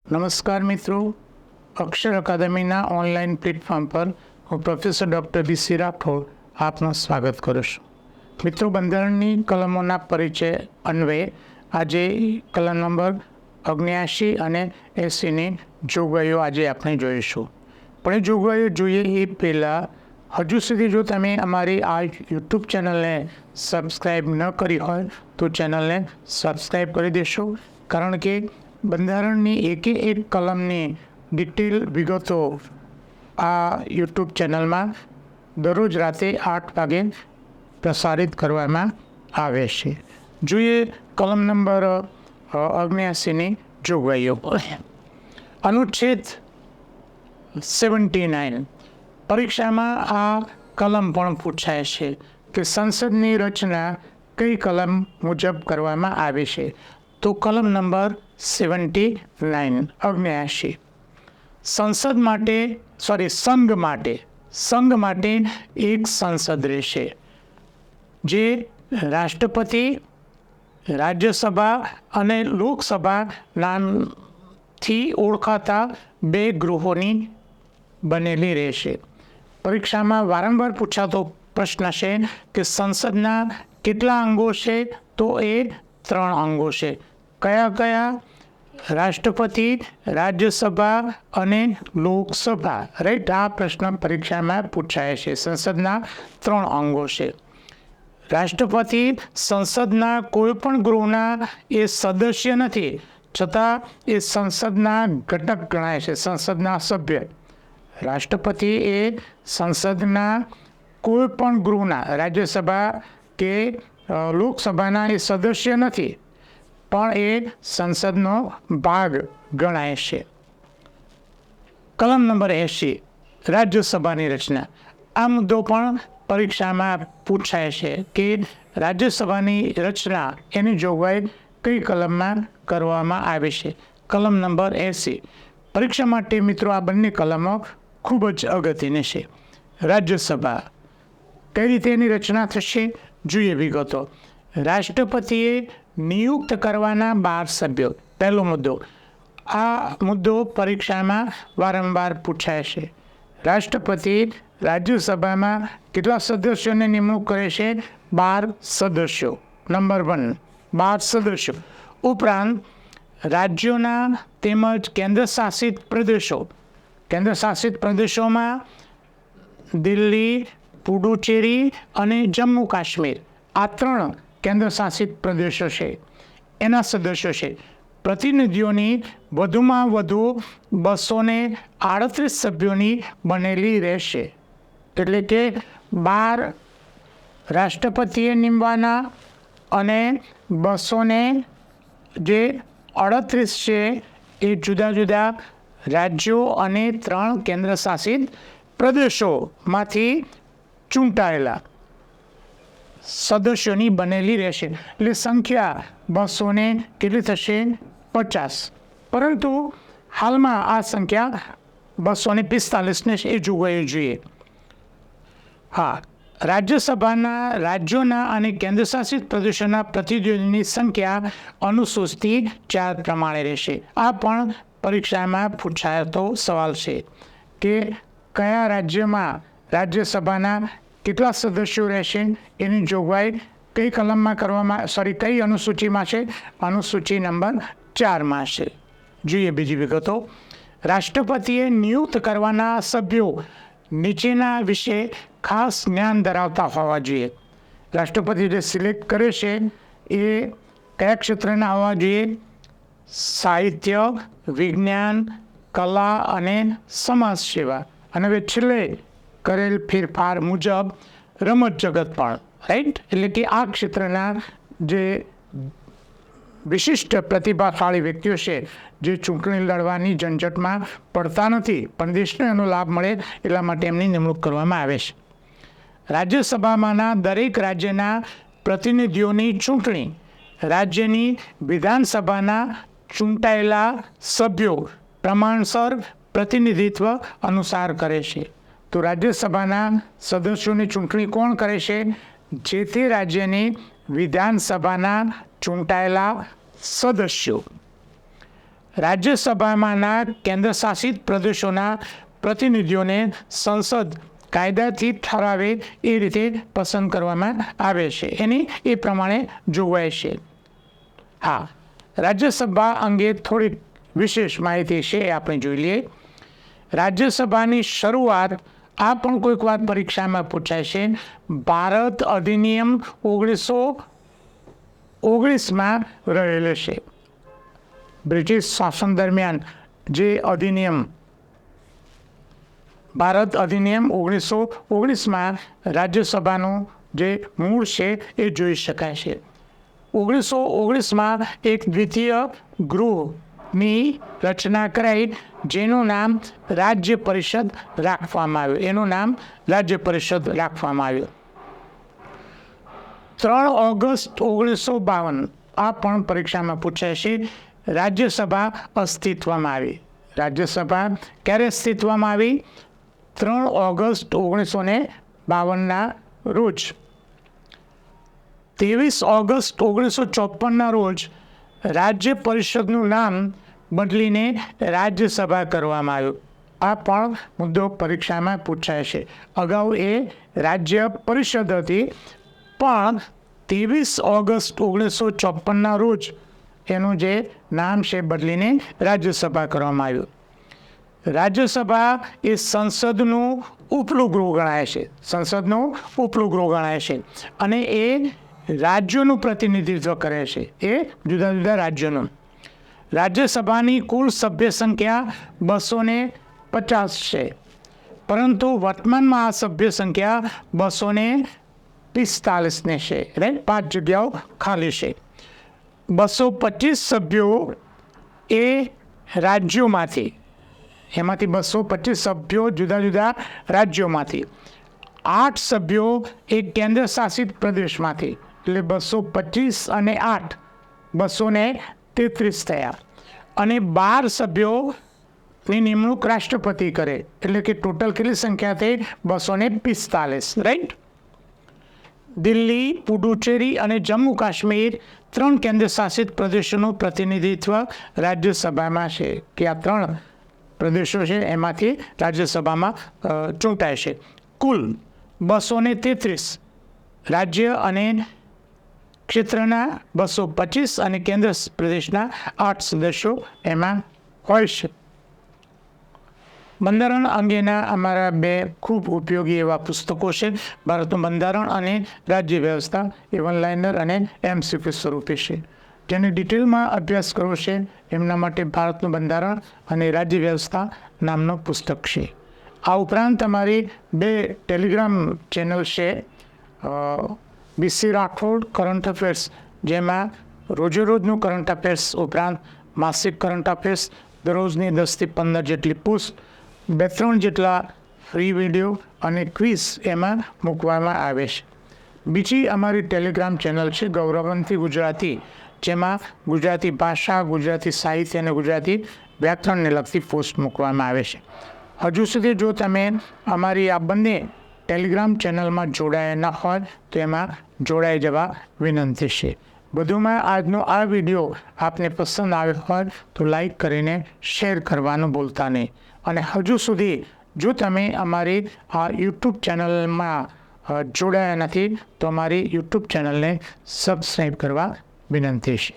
નમસ્કાર મિત્રો, અક્ષર અકાદમીના online platform પર હું પ્રોફેસર ડૉક્ટર BC રાઠોડ આપનું સ્વાગત કરું છું. મિત્રો, બંધારણની કલમોના પરિચય અન્વયે આજે કલમ નંબર 79 અને 80ની જોગવાઈઓ આજે આપણે જોઈશું. પણ એ જોગવાઈઓ જોઈએ એ પહેલાં હજુ સુધી જો તમે અમારી આ યુટ્યુબ ચેનલને સબસ્ક્રાઈબ ન કરી હોય તો ચેનલને સબસ્ક્રાઈબ કરી દેશો, કારણ કે બંધારણની એકે એક કલમની ડિટેલ વિગતો આ યુટ્યુબ ચેનલમાં દરરોજ રાતે 8 વાગે પ્રસારિત કરવામાં આવે છે. જોઈએ કલમ નંબર 79ની જોગવાઈઓ. અનુચ્છેદ 79. પરીક્ષામાં આ કલમ પણ પૂછાય છે કે સંસદની રચના કઈ કલમ મુજબ કરવામાં આવે છે. તો કલમ નંબર 79 79. સંઘ માટે એક સંસદ રહેશે, જે રાષ્ટ્રપતિ, રાજ્યસભા અને લોકસભા નામથી ઓળખાતા બે ગૃહોની બનેલી રહેશે. પરીક્ષામાં વારંવાર પૂછાતો પ્રશ્ન છે કે સંસદના કેટલા અંગો છે? તો એ 3 અંગો છે. કયા કયા? રાષ્ટ્રપતિ, રાજ્યસભા અને લોકસભા. રાઈટ, આ પ્રશ્ન પરીક્ષામાં પૂછાય છે. સંસદના 3 અંગો છે. રાષ્ટ્રપતિ સંસદના કોઈ પણ ગૃહના એ સદસ્ય નથી, છતાં એ સંસદના ઘટક ગણાય છે, સંસદના સભ્ય. રાષ્ટ્રપતિ એ સંસદના કોઈ પણ ગૃહના, રાજ્યસભા કે લોકસભાના એ સદસ્ય નથી, પણ એ સંસદનો ભાગ ગણાય છે. કલમ નંબર 80, રાજ્યસભાની રચના. આ મુદ્દો પણ પરીક્ષામાં પૂછાય છે કે રાજ્યસભાની રચના એની જોગવાઈ કઈ કલમમાં કરવામાં આવે છે. કલમ નંબર 80. પરીક્ષા માટે મિત્રો આ બંને કલમો ખૂબ જ અગત્યની છે. રાજ્યસભા કઈ રીતે એની રચના થશે જોઈએ વિગતો. રાષ્ટ્રપતિએ નિયુક્ત કરવાના 12 સભ્યો. પહેલો મુદ્દો. આ મુદ્દો પરીક્ષામાં વારંવાર પૂછાય છે. રાષ્ટ્રપતિ રાજ્યસભામાં કેટલા સદસ્યોની નિમણૂક કરે છે? 12 સદસ્યો. નંબર 1, 12 સદસ્યો. ઉપરાંત રાજ્યોના તેમજ કેન્દ્રશાસિત પ્રદેશોમાં દિલ્હી, પુડુચેરી અને જમ્મુ કાશ્મીર, આ 3 કેન્દ્રશાસિત પ્રદેશો છે, એના સદસ્યો છે. પ્રતિનિધિઓની વધુમાં વધુ 238 સભ્યોની બનેલી રહેશે. એટલે કે 12 રાષ્ટ્રપતિએ નિમવાના અને 238 છે એ જુદા જુદા રાજ્યો અને 3 કેન્દ્રશાસિત પ્રદેશોમાંથી ચૂંટાયેલા સદસ્યોની બનેલી રહેશે. એટલે સંખ્યા 200 કેટલી થશે? 50. પરંતુ હાલમાં આ સંખ્યા 245 એ જોગવાઈ જોઈએ. હા, રાજ્યસભાના રાજ્યોના અને કેન્દ્રશાસિત પ્રદેશોના પ્રતિનિધિઓની સંખ્યા અનુસૂચિ 4 પ્રમાણે રહેશે. આ પણ પરીક્ષામાં પૂછાતો સવાલ છે કે કયા રાજ્યમાં રાજ્યસભાના કેટલા સદસ્યો રહેશે એની જોગવાઈ કઈ કલમમાં કઈ અનુસૂચિમાં છે? અનુસૂચિ નંબર 4માં છે. જોઈએ બીજી વિગતો. રાષ્ટ્રપતિએ નિયુક્ત કરવાના સભ્યો નીચેના વિશે ખાસ જ્ઞાન ધરાવતા હોવા જોઈએ. રાષ્ટ્રપતિ જે સિલેક્ટ કરે છે એ કયા ક્ષેત્રના હોવા જોઈએ? સાહિત્ય, વિજ્ઞાન, કલા અને સમાજ સેવા. અને હવે છેલ્લે કરેલ ફેરફાર મુજબ રમત જગત પણ. રાઈટ, એટલે કે આ ક્ષેત્રના જે વિશિષ્ટ પ્રતિભાશાળી વ્યક્તિઓ છે, જે ચૂંટણી લડવાની ઝંઝટમાં પડતા નથી પણ દેશને એનો લાભ મળે એટલા માટે એમની નિમણૂક કરવામાં આવે છે. રાજ્યસભામાંના દરેક રાજ્યના પ્રતિનિધિઓની ચૂંટણી રાજ્યની વિધાનસભાના ચૂંટાયેલા સભ્યો પ્રમાણસર પ્રતિનિધિત્વ અનુસાર કરે છે. તો રાજ્યસભાના સદસ્યોની ચૂંટણી કોણ કરે છે? જે તે રાજ્યની વિધાનસભાના ચૂંટાયેલા સદસ્યો. રાજ્યસભામાંના કેન્દ્રશાસિત પ્રદેશોના પ્રતિનિધિઓને સંસદ કાયદાથી ઠરાવે એ રીતે પસંદ કરવામાં આવે છે, એની એ પ્રમાણે જોગવાઈ છે. હા, રાજ્યસભા અંગે થોડીક વિશેષ માહિતી છે, એ આપણે જોઈ લઈએ. રાજ્યસભાની શરૂઆત આ પણ કોઈક વાર પરીક્ષામાં પૂછાય છે. ભારત અધિનિયમ 1919માં રહેલો છે. બ્રિટિશ શાસન દરમિયાન જે અધિનિયમ ભારત અધિનિયમ 1919માં રાજ્યસભાનું જે મૂળ છે એ જોઈ શકાય છે. 1919માં એક દ્વિતીય ગૃહની રચના કરાઈ, જેનું નામ રાજ્ય પરિષદ રાખવામાં આવ્યું. 3 ઓગસ્ટ 1952 આ પણ પરીક્ષામાં પૂછાય છે. રાજ્યસભા અસ્તિત્વમાં આવી. રાજ્યસભા ક્યારે અસ્તિત્વમાં આવી? 3 ઓગસ્ટ 1952ના રોજ. 23 ઓગસ્ટ 1954ના રોજ રાજ્ય પરિષદનું નામ બદલીને રાજ્યસભા કરવામાં આવ્યું. આ પણ મુદ્દો પરીક્ષામાં પૂછાય છે. અગાઉ એ રાજ્ય પરિષદ હતી, પણ 23 ઓગસ્ટ 1954ના રોજ એનું જે નામ છે બદલીને રાજ્યસભા કરવામાં આવ્યું. રાજ્યસભા એ સંસદનું ઉપલું ગૃહ ગણાય છે. અને એ રાજ્યોનું પ્રતિનિધિત્વ કરે છે, એ જુદા જુદા રાજ્યોનું. રાજ્યસભાની કુલ સભ્ય સંખ્યા 250 છે, પરંતુ વર્તમાનમાં આ સભ્ય સંખ્યા 245 છે, એટલે 5 જગ્યાઓ ખાલી છે. 225 સભ્યો એ રાજ્યોમાંથી, એમાંથી 225 સભ્યો જુદા જુદા રાજ્યોમાંથી, 8 સભ્યો એ કેન્દ્ર શાસિત પ્રદેશમાંથી, એટલે 225 અને 8 233 થયા. અને 12 સભ્યોની નિમણૂક રાષ્ટ્રપતિ કરે, એટલે કે ટોટલ કેટલી સંખ્યા થઈ? 245, રાઈટ. દિલ્હી, પુડુચેરી અને જમ્મુ કાશ્મીર 3 કેન્દ્ર શાસિત પ્રદેશોનું પ્રતિનિધિત્વ રાજ્યસભામાં છે, કે આ 3 પ્રદેશો છે એમાંથી રાજ્યસભામાં ચૂંટાય છે. કુલ 233 રાજ્ય અને ક્ષેત્રના 225 અને કેન્દ્ર પ્રદેશના 8 સદસ્યો એમાં હોય છે. બંધારણ અંગેના અમારા 2 ખૂબ ઉપયોગી એવા પુસ્તકો છે. ભારતનું બંધારણ અને રાજ્ય વ્યવસ્થા, એ વનલાઇનર અને MCQ સ્વરૂપે છે. જેને ડિટેલમાં અભ્યાસ કરવો છે એમના માટે ભારતનું બંધારણ અને રાજ્ય વ્યવસ્થા નામનું પુસ્તક છે. આ ઉપરાંત અમારી 2 ટેલિગ્રામ ચેનલ છે. BC રાઠોડ કરંટ અફેર્સ, જેમાં રોજે રોજનું કરંટ અફેર્સ ઉપરાંત માસિક કરંટ અફેર્સ, દરરોજની 10 થી 15 જેટલી પોસ્ટ, 2-3 જેટલા ફ્રી વિડીયો અને ક્વિઝ એમાં મૂકવામાં આવે છે. બીજી અમારી ટેલિગ્રામ ચેનલ છે ગૌરવંતી ગુજરાતી, જેમાં ગુજરાતી ભાષા, ગુજરાતી સાહિત્ય અને ગુજરાતી વ્યાકરણને લગતી પોસ્ટ મૂકવામાં આવે છે. હજુ સુધી જો તમે અમારી આ બંને ટેલિગ્રામ ચેનલમાં જોડાયા ન હોય તો એમાં જોડાઈ જવા વિનંતી છે. વધુમાં આજનો આ વિડીયો આપને પસંદ આવ્યો હોય તો લાઈક કરીને શેર કરવાનું ભૂલતા નહીં. અને હજુ સુધી જો તમે અમારી આ યુટ્યુબ ચેનલમાં જોડાયા નથી તો અમારી યુટ્યુબ ચેનલને સબસ્ક્રાઈબ કરવા વિનંતી છે.